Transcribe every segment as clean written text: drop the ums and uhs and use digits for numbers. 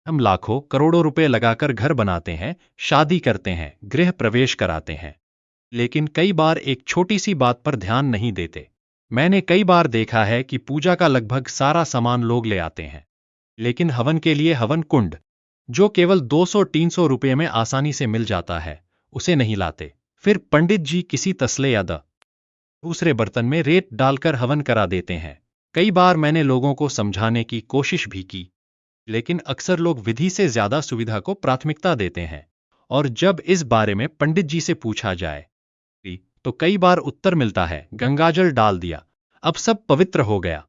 हम लाखों करोड़ों रुपए लगाकर घर बनाते हैं, शादी करते हैं, गृह प्रवेश कराते हैं, लेकिन कई बार एक छोटी सी बात पर ध्यान नहीं देते। मैंने कई बार देखा है कि पूजा का लगभग सारा सामान लोग ले आते हैं, लेकिन हवन के लिए हवन कुंड, जो केवल 200-300 रुपये में आसानी से मिल जाता है, उसे नहीं लाते। फिर पंडित जी किसी तसले या दूसरे बर्तन में रेत डालकर हवन करा देते हैं। कई बार मैंने लोगों को समझाने की कोशिश भी की, लेकिन अक्सर लोग विधि से ज्यादा सुविधा को प्राथमिकता देते हैं। और जब इस बारे में पंडित जी से पूछा जाए तो कई बार उत्तर मिलता है, गंगाजल डाल दिया, अब सब पवित्र हो गया।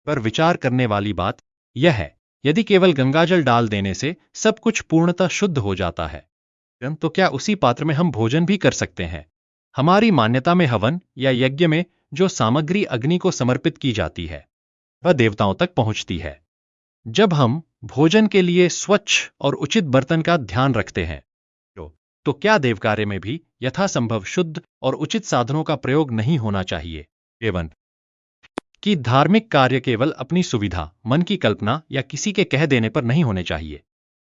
पर विचार करने वाली बात यह है, यदि केवल गंगाजल डाल देने से सब कुछ पूर्णतः शुद्ध हो जाता है, तो क्या उसी पात्र में हम भोजन भी कर सकते हैं? हमारी मान्यता में हवन या यज्ञ में जो सामग्री अग्नि को समर्पित की जाती है, वह देवताओं तक पहुंचती है। जब हम भोजन के लिए स्वच्छ और उचित बर्तन का ध्यान रखते हैं, तो क्या देव कार्य में भी यथासंभव शुद्ध और उचित साधनों का प्रयोग नहीं होना चाहिए? एवं कि धार्मिक कार्य केवल अपनी सुविधा, मन की कल्पना या किसी के कह देने पर नहीं होने चाहिए,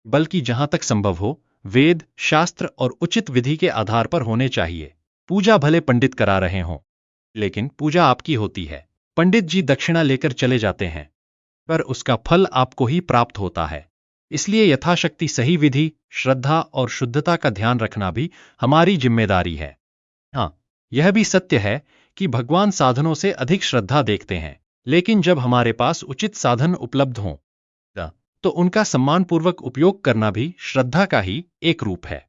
बल्कि जहां तक संभव हो वेद, शास्त्र और उचित विधि के आधार पर होने चाहिए। पूजा भले पंडित करा रहे हों, लेकिन पूजा आपकी होती है। पंडित जी दक्षिणा लेकर चले जाते हैं, पर उसका फल आपको ही प्राप्त होता है। इसलिए यथाशक्ति सही विधि, श्रद्धा और शुद्धता का ध्यान रखना भी हमारी जिम्मेदारी है। हाँ, यह भी सत्य है कि भगवान साधनों से अधिक श्रद्धा देखते हैं, लेकिन जब हमारे पास उचित साधन उपलब्ध हों, तो उनका सम्मानपूर्वक उपयोग करना भी श्रद्धा का ही एक रूप है।